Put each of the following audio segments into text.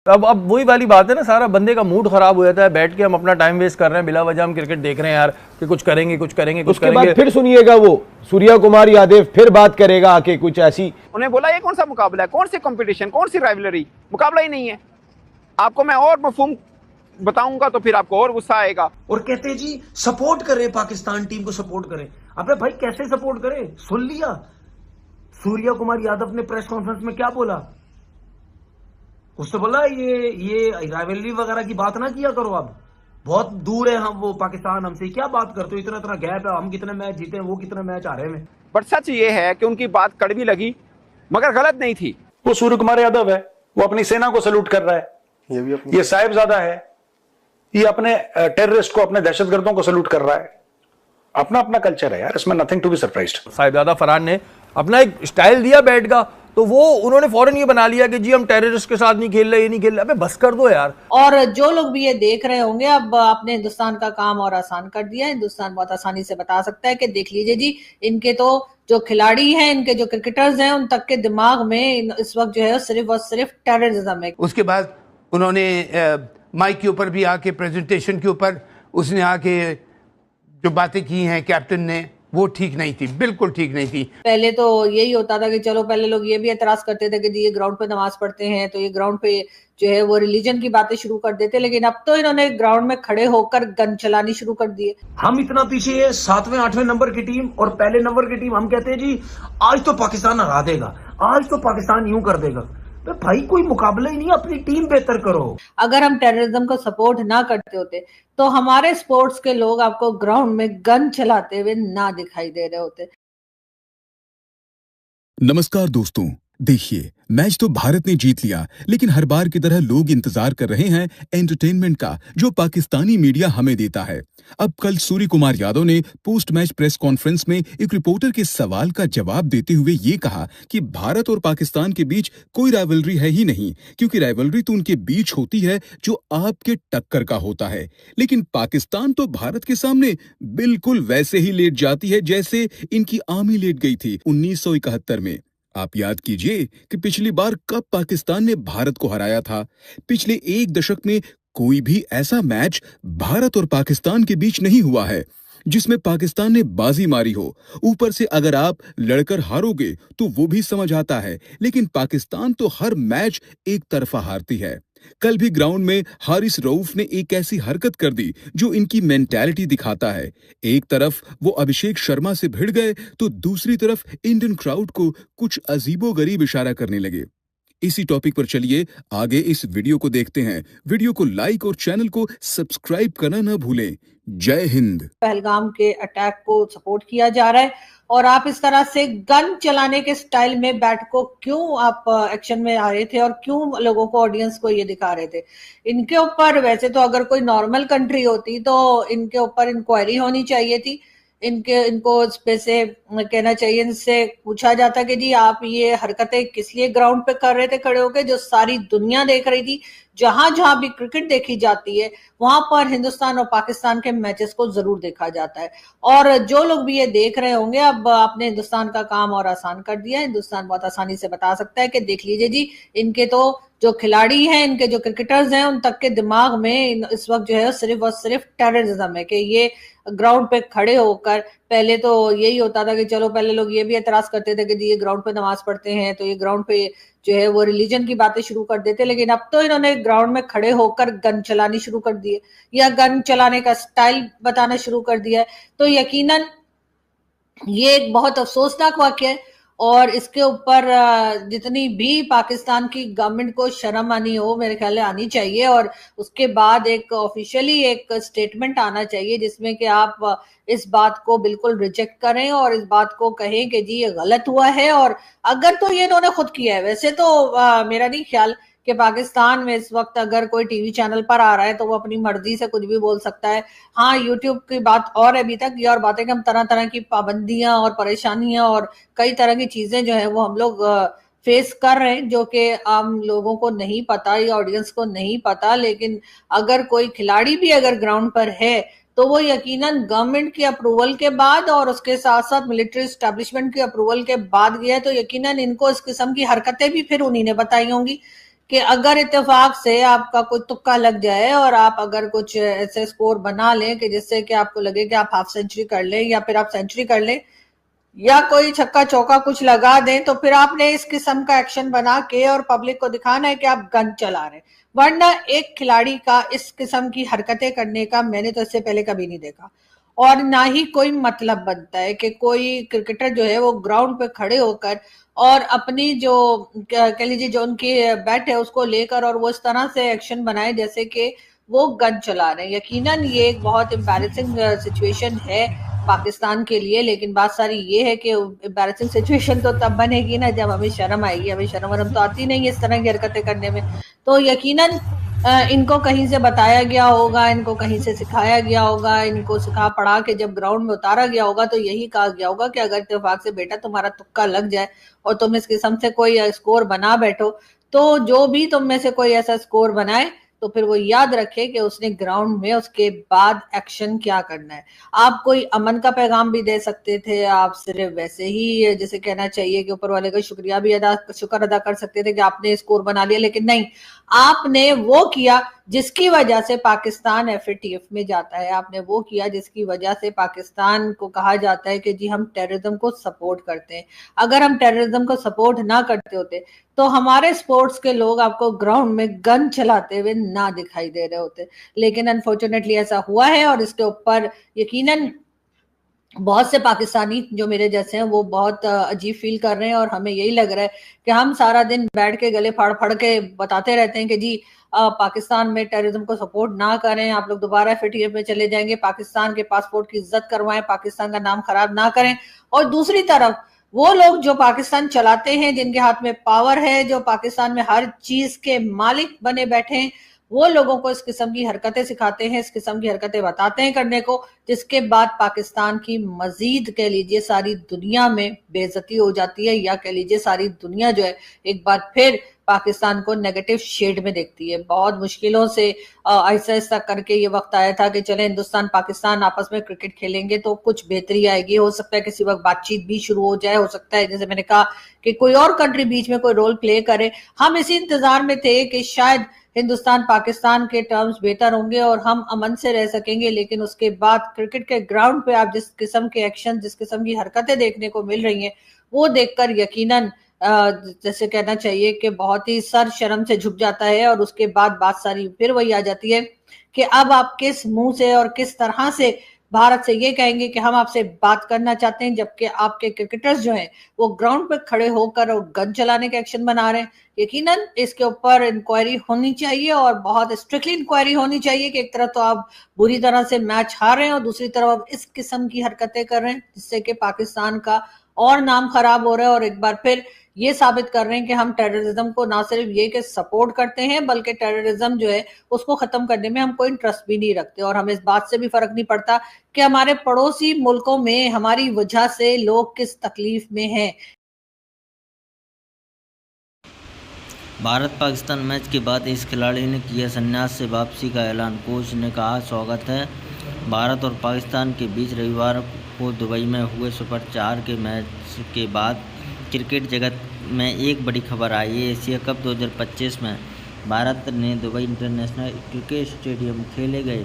अब वही वाली बात है ना, सारा बंदे का मूड खराब हो जाता है, बैठ के हम अपना टाइम वेस्ट कर रहे हैं, बिला वजह हम क्रिकेट देख रहे हैं यार कि कुछ करेंगे कुछ करेंगे कुछ उसके करेंगे। बाद फिर सुनिएगा वो सूर्या कुमार यादव फिर बात करेगा आके कुछ ऐसी। उन्हें बोला ये कौन सा मुकाबला है, कौन सी कंपटीशन, कौन सी राइवलरी, मुकाबला ही नहीं है। आपको मैं और मफहूम बताऊंगा तो फिर आपको और गुस्सा आएगा। और कहते जी सपोर्ट करें, पाकिस्तान टीम को सपोर्ट करें। अबे भाई कैसे सपोर्ट करें? सुन लिया सूर्या कुमार यादव ने प्रेस कॉन्फ्रेंस में क्या बोला? उसने बोला ये राइवलरी वगैरह की बात ना किया करो, अब बहुत दूर है हम, वो पाकिस्तान हमसे क्या बात करते हो, इतना इतना गैप है, हम कितने मैच जीते हैं, वो कितने मैच आ रहे हैं। बट सच ये है कि उनकी बात कड़वी लगी मगर गलत नहीं थी। वो सूर्य कुमार यादव है, वो अपनी सेना को सैल्यूट कर रहा है, ये साहिबजादा है, ये अपने टेररिस्ट को, अपने दहशतगर्दों को सैल्यूट कर रहा है। अपना अपना कल्चर है यार, इसमें nothing to be surprised. Sahibzada Farhan ने अपना एक स्टाइल दिया बैट का, तो वो उन्होंने फौरन ये बना लिया कि जी हम टेररिस्ट के साथ नहीं खेल रहे, ये नहीं खेल रहे। अबे बस कर दो यार। और जो लोग भी ये देख रहे होंगे, अब आपने हिंदुस्तान का काम और आसान कर दिया है। हिंदुस्तान बहुत आसानी से बता सकता है कि देख लीजिए जी, इनके तो जो खिलाड़ी हैं, इनके जो क्रिकेटर्स हैं, उन तक के दिमाग में इस वक्त जो है सिर्फ और सिर्फ टेररिज्म है। उसके बाद उन्होंने माइक के ऊपर भी आके, प्रेजेंटेशन के ऊपर उसने आके जो बातें की हैं कैप्टन ने, वो ठीक नहीं थी, बिल्कुल ठीक नहीं थी। पहले तो यही होता था कि चलो, पहले लोग ये भी एतराज करते थे कि जी ये ग्राउंड पे नमाज पढ़ते हैं तो ये ग्राउंड पे जो है वो रिलीजन की बातें शुरू कर देते, लेकिन अब तो इन्होंने ग्राउंड में खड़े होकर गन चलानी शुरू कर दिए। हम इतना पीछे है, 7वें 8वें नंबर की टीम और पहले नंबर की टीम, हम कहते हैं जी आज तो पाकिस्तान हरा देगा, आज तो पाकिस्तान यूं कर देगा। तो भाई कोई मुकाबला ही नहीं, अपनी टीम बेहतर करो। अगर हम टेररिज्म को सपोर्ट ना करते होते तो हमारे स्पोर्ट्स के लोग आपको ग्राउंड में गन चलाते हुए ना दिखाई दे रहे होते। नमस्कार दोस्तों, देखिए मैच तो भारत ने जीत लिया, लेकिन हर बार की तरह लोग इंतजार कर रहे हैं एंटरटेनमेंट का, जो पाकिस्तानी मीडिया हमें देता है। अब कल सूर्य कुमार यादव ने पोस्ट मैच प्रेस कॉन्फ्रेंस में एक रिपोर्टर के सवाल का जवाब देते हुए ये कहा कि भारत और पाकिस्तान के बीच कोई राइवलरी है ही नहीं, क्योंकि राइवलरी तो उनके बीच होती है जो आपके टक्कर का होता है। लेकिन पाकिस्तान तो भारत के सामने बिल्कुल वैसे ही लेट जाती है जैसे इनकी आर्मी लेट गई थी 1971 में। आप याद कीजिए कि पिछली बार कब पाकिस्तान ने भारत को हराया था। पिछले एक दशक में कोई भी ऐसा मैच भारत और पाकिस्तान के बीच नहीं हुआ है जिसमें पाकिस्तान ने बाजी मारी हो। ऊपर से अगर आप लड़कर हारोगे तो वो भी समझ आता है, लेकिन पाकिस्तान तो हर मैच एक तरफा हारती है। कल भी ग्राउंड में हारिस रऊफ ने एक ऐसी हरकत कर दी जो इनकी मेंटालिटी दिखाता है। एक तरफ वो अभिषेक शर्मा से भिड़ गए तो दूसरी तरफ इंडियन क्राउड को कुछ अजीबोगरीब इशारा करने लगे। इसी टॉपिक पर चलिए आगे इस वीडियो को देखते हैं। वीडियो को लाइक और चैनल को सब्सक्राइब करना न भूलें। जय हिंद। पहलगाम के अटैक को सपोर्ट किया जा रहा है और आप इस तरह से गन चलाने के स्टाइल में बैट को क्यों आप एक्शन में आ रहे थे और क्यों लोगों को, ऑडियंस को ये दिखा रहे थे? इनके ऊपर वैसे तो अगर कोई नॉर्मल कंट्री होती तो इनके ऊपर इंक्वायरी होनी चाहिए थी। इनको इस पे से कहना चाहिए, इनसे पूछा जाता कि जी आप ये हरकतें किस लिए ग्राउंड पे कर रहे थे खड़े होकर, जो सारी दुनिया देख रही थी। जहां जहां भी क्रिकेट देखी जाती है वहां पर हिंदुस्तान और पाकिस्तान के मैचेस को जरूर देखा जाता है। और जो लोग भी ये देख रहे होंगे, अब आपने हिंदुस्तान का काम और आसान कर दिया है। हिंदुस्तान बहुत आसानी से बता सकता है कि देख लीजिए जी, इनके तो जो खिलाड़ी हैं, इनके जो क्रिकेटर्स हैं, उन तक के दिमाग में इस वक्त जो है सिर्फ और सिर्फ टेररिज्म है कि ये ग्राउंड पे खड़े होकर, पहले तो यही होता था कि चलो, पहले लोग ये भी एतराज करते थे कि जी ये ग्राउंड पे नमाज पढ़ते हैं तो ये ग्राउंड पे जो है वो रिलीजन की बातें शुरू कर देते, लेकिन अब तो इन्होंने ग्राउंड में खड़े होकर गन चलानी शुरू कर दी है या गन चलाने का स्टाइल बताना शुरू कर दिया है। तो यकीनन ये एक बहुत अफसोसनाक वाकया है और इसके ऊपर जितनी भी पाकिस्तान की गवर्नमेंट को शर्म आनी हो, मेरे ख्याल में आनी चाहिए और उसके बाद एक ऑफिशियली एक स्टेटमेंट आना चाहिए जिसमें कि आप इस बात को बिल्कुल रिजेक्ट करें और इस बात को कहें कि जी ये गलत हुआ है। और अगर तो ये इन्होंने खुद किया है, वैसे तो मेरा नहीं ख्याल कि पाकिस्तान में इस वक्त अगर कोई टीवी चैनल पर आ रहा है तो वो अपनी मर्जी से कुछ भी बोल सकता है। हाँ, यूट्यूब की बात और अभी तक ये और बातें कि हम तरह तरह की पाबंदियां और परेशानियां और कई तरह की चीजें जो है वो हम लोग फेस कर रहे हैं, जो कि आम लोगों को नहीं पता या ऑडियंस को नहीं पता। लेकिन अगर कोई खिलाड़ी भी अगर ग्राउंड पर है तो वो यकीनन गवर्नमेंट की अप्रूवल के बाद और उसके साथ साथ मिलिट्री एस्टैब्लिशमेंट की अप्रूवल के बाद गया है, तो यकीनन इनको इस किस्म की हरकतें भी फिर उन्हीं ने बताई होंगी कि अगर इत्तेफाक से आपका कोई तुक्का लग जाए और आप अगर कुछ ऐसे स्कोर बना लें कि जिससे कि आपको लगे कि आप हाफ सेंचुरी कर लें या फिर आप सेंचुरी कर लें या कोई छक्का चौका कुछ लगा दें, तो फिर आपने इस किस्म का एक्शन बना के और पब्लिक को दिखाना है कि आप गन चला रहे हैं। वरना एक खिलाड़ी का इस किस्म की हरकतें करने का मैंने तो इससे पहले कभी नहीं देखा, और ना ही कोई मतलब बनता है कि कोई क्रिकेटर जो है वो ग्राउंड पे खड़े होकर और अपनी जो कह लीजिए जो उनकी बैट है उसको लेकर और वो इस तरह से एक्शन बनाए जैसे कि वो गन चला रहे हैं। यकीनन ये एक बहुत एम्बैरेसिंग सिचुएशन है पाकिस्तान के लिए, लेकिन बात सारी ये है कि एम्बैरेसिंग सिचुएशन तो तब बनेगी ना जब हमें शर्म आएगी। हमें शर्म वरम तो आती नहीं है इस तरह की हरकतें करने में। तो यकीनन इनको कहीं से बताया गया होगा, इनको कहीं से सिखाया गया होगा, इनको सिखा पढ़ा के जब ग्राउंड में उतारा गया होगा तो यही कहा गया होगा कि अगर इत्तेफाक से बेटा तुम्हारा तुक्का लग जाए और तुम इस किस्म से कोई स्कोर बना बैठो, तो जो भी तुम में से कोई ऐसा स्कोर बनाए तो फिर वो याद रखे कि उसने ग्राउंड में उसके बाद एक्शन क्या करना है। आप कोई अमन का पैगाम भी दे सकते थे, आप सिर्फ वैसे ही जैसे कहना चाहिए कि ऊपर वाले का शुक्र अदा कर सकते थे कि आपने स्कोर बना लिया, लेकिन नहीं, आपने वो किया जिसकी वजह से पाकिस्तान FATF में जाता है। आपने वो किया जिसकी वजह से पाकिस्तान को कहा जाता है कि जी हम टेररिज्म को सपोर्ट करते हैं। अगर हम टेररिज्म को सपोर्ट ना करते होते तो हमारे स्पोर्ट्स के लोग आपको ग्राउंड में गन चलाते हुए ना दिखाई दे रहे होते, लेकिन अनफॉर्चुनेटली ऐसा हुआ है। और इसके ऊपर यकीनन बहुत से पाकिस्तानी जो मेरे जैसे हैं वो बहुत अजीब फील कर रहे हैं, और हमें यही लग रहा है कि हम सारा दिन बैठ के गले फाड़ फाड़ के बताते रहते हैं कि जी पाकिस्तान में टेररिज्म को सपोर्ट ना करें, आप लोग दोबारा FATF में चले जाएंगे, पाकिस्तान के पासपोर्ट की इज्जत करवाएं, पाकिस्तान का नाम खराब ना करें। और दूसरी तरफ वो लोग जो पाकिस्तान चलाते हैं, जिनके हाथ में पावर है, जो पाकिस्तान में हर चीज के मालिक बने बैठे हैं, वो लोगों को इस किस्म की हरकतें सिखाते हैं, इस किस्म की हरकतें बताते हैं करने को, जिसके बाद पाकिस्तान की मजीद कह लीजिए सारी दुनिया में बेइज्जती हो जाती है, या कह लीजिए सारी दुनिया जो है एक बार फिर पाकिस्तान को नेगेटिव शेड में देखती है। बहुत मुश्किलों से ऐसा ऐसा करके ये वक्त आया था कि चले हिंदुस्तान पाकिस्तान आपस में क्रिकेट खेलेंगे तो कुछ बेहतरी आएगी, हो सकता है किसी वक्त बातचीत भी शुरू हो जाए, हो सकता है जैसे मैंने कहा कि कोई और कंट्री बीच में कोई रोल प्ले करे। हम इसी इंतजार में थे कि शायद हिंदुस्तान पाकिस्तान के टर्म्स बेहतर होंगे और हम अमन से रह सकेंगे, लेकिन उसके बाद क्रिकेट के ग्राउंड पे आप जिस किस्म के एक्शन, जिस किस्म की हरकतें देखने को मिल रही हैं, वो देखकर यकीनन जैसे कहना चाहिए कि बहुत ही सर शर्म से झुक जाता है। और उसके बाद बात सारी फिर वही आ जाती है कि अब आप किस मुंह से और किस तरह से भारत से ये कहेंगे कि हम आपसे बात करना चाहते हैं, जबकि आपके क्रिकेटर्स जो हैं वो ग्राउंड पे खड़े होकर और गन चलाने का एक्शन बना रहे हैं। यकीनन इसके ऊपर इंक्वायरी होनी चाहिए और बहुत स्ट्रिक्टली इंक्वायरी होनी चाहिए कि एक तरफ तो आप बुरी तरह से मैच हार रहे हैं और दूसरी तरफ आप इस किस्म की हरकतें कर रहे हैं जिससे कि पाकिस्तान का और नाम खराब हो रहा है, और एक बार फिर ये साबित कर रहे हैं कि हम टेररिज्म को ना सिर्फ ये कि सपोर्ट करते हैं, बल्कि टेररिज्म जो है उसको खत्म करने में हम कोई इंटरेस्ट भी नहीं रखते। और हमें इस बात से भी फर्क नहीं पड़ता कि हमारे पड़ोसी मुल्कों में हमारी वजह से लोग किस तकलीफ में हैं। भारत पाकिस्तान मैच के बाद इस खिलाड़ी ने किया संन्यास से वापसी का ऐलान। कोच ने कहा, स्वागत है। भारत और पाकिस्तान के बीच रविवार को दुबई में हुए सुपर 4 के मैच के बाद क्रिकेट जगत में एक बड़ी खबर आई है। एशिया कप 2025 में भारत ने दुबई इंटरनेशनल क्रिकेट स्टेडियम खेले गए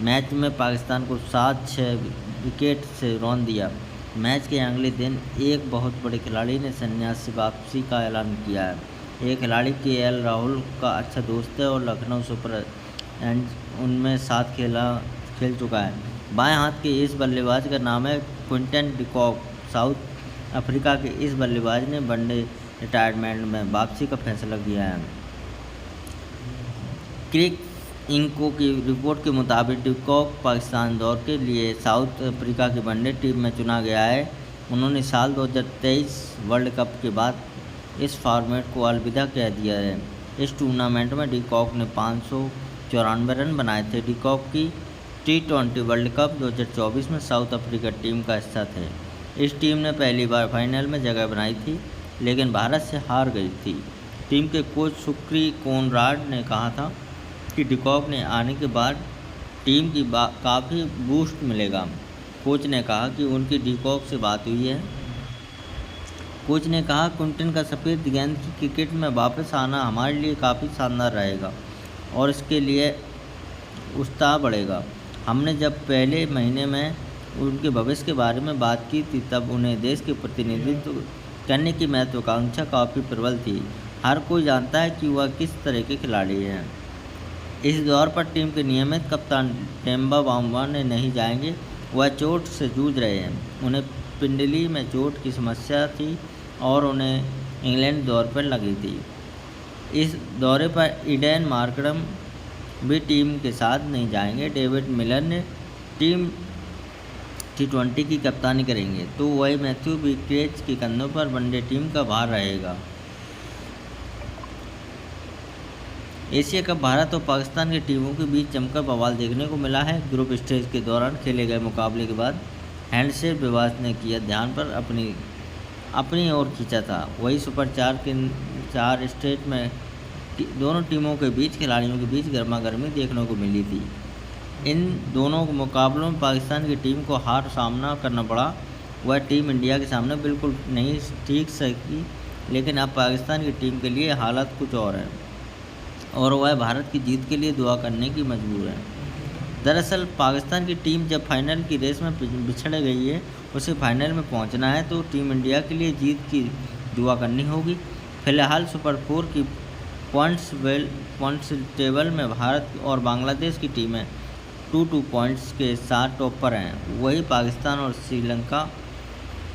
मैच में पाकिस्तान को 7-6 विकेट से रौंद दिया। मैच के अगले दिन एक बहुत बड़े खिलाड़ी ने संन्यास से वापसी का ऐलान किया है। ये खिलाड़ी KL राहुल का अच्छा दोस्त है और लखनऊ सुपर एंड उनमें साथ खेल चुका है। बाएं हाथ के इस बल्लेबाज का नाम है क्विंटन डिकॉक। साउथ अफ्रीका के इस बल्लेबाज ने वनडे रिटायरमेंट में वापसी का फैसला किया है। क्रिक इंको की रिपोर्ट के मुताबिक डिकॉक पाकिस्तान दौर के लिए साउथ अफ्रीका की वनडे टीम में चुना गया है। उन्होंने साल 2023 वर्ल्ड कप के बाद इस फॉर्मेट को अलविदा कह दिया है। इस टूर्नामेंट में डिकॉक ने 594 रन बनाए थे। डिकॉक की T20 वर्ल्ड कप 2024 में साउथ अफ्रीका टीम का हिस्सा थे। इस टीम ने पहली बार फाइनल में जगह बनाई थी, लेकिन भारत से हार गई थी। टीम के कोच सुक्री कोनराड ने कहा था कि डिकॉक ने आने के बाद टीम की काफ़ी बूस्ट मिलेगा। कोच ने कहा कि उनकी डिकॉक से बात हुई है। कोच ने कहा, क्विंटन का सफ़ेद गेंद की क्रिकेट में वापस आना हमारे लिए काफ़ी शानदार रहेगा और इसके लिए उत्साह बढ़ेगा। हमने जब पहले महीने में उनके भविष्य के बारे में बात की थी तब उन्हें देश के प्रतिनिधित्व करने की महत्वाकांक्षा काफ़ी प्रबल थी। हर कोई जानता है कि वह किस तरह के खिलाड़ी हैं। इस दौर पर टीम के नियमित कप्तान टेम्बा बाउम्बा ने नहीं जाएंगे। वह चोट से जूझ रहे हैं। उन्हें पिंडली में चोट की समस्या थी और उन्हें इंग्लैंड दौरे पर लगी थी। इस दौरे पर ईडेन मार्करम भी टीम के साथ नहीं जाएंगे। डेविड मिलर ने टीम T20 की कप्तानी करेंगे तो वही मैथ्यू विक्रेज के कंधों पर वनडे टीम का भार रहेगा। एशिया कप भारत और पाकिस्तान की टीमों के बीच जमकर बवाल देखने को मिला है। ग्रुप स्टेज के दौरान खेले गए मुकाबले के बाद हैंडशेक विवाद ने किया ध्यान पर अपनी ओर खींचा था। वही सुपर 4 के 4 स्टेज में दोनों टीमों के बीच खिलाड़ियों के बीच गर्मागर्मी देखने को मिली थी। इन दोनों मुकाबलों में पाकिस्तान की टीम को हार सामना करना पड़ा। वह टीम इंडिया के सामने बिल्कुल नहीं टिक सकी, लेकिन अब पाकिस्तान की टीम के लिए हालत कुछ और है और वह भारत की जीत के लिए दुआ करने की मजबूर है। दरअसल पाकिस्तान की टीम जब फाइनल की रेस में बिछड़ गई है, उसे फाइनल में पहुंचना है तो टीम इंडिया के लिए जीत की दुआ करनी होगी। फिलहाल सुपर 4 की पॉइंट्स टेबल में भारत और बांग्लादेश की टीमें 2-2 पॉइंट्स के साथ टॉप पर हैं। वही पाकिस्तान और श्रीलंका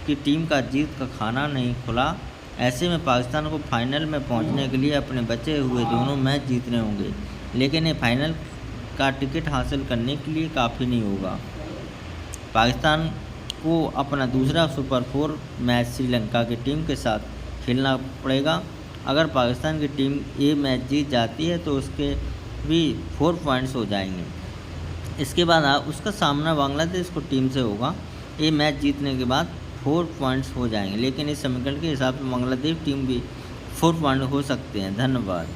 की टीम का जीत का खाना नहीं खुला। ऐसे में पाकिस्तान को फाइनल में पहुंचने के लिए अपने बचे हुए दोनों मैच जीतने होंगे, लेकिन ये फाइनल का टिकट हासिल करने के लिए काफ़ी नहीं होगा। पाकिस्तान को अपना दूसरा सुपर 4 मैच श्रीलंका की टीम के साथ खेलना पड़ेगा। अगर पाकिस्तान की टीम ये मैच जीत जाती है तो उसके भी 4 पॉइंट्स हो जाएंगे। इसके बाद उसका सामना बांग्लादेश को टीम से होगा। ये मैच जीतने के बाद 4 पॉइंट्स हो जाएंगे, लेकिन इस समीकरण के हिसाब से बांग्लादेश टीम भी 4 पॉइंट हो सकते हैं। धन्यवाद।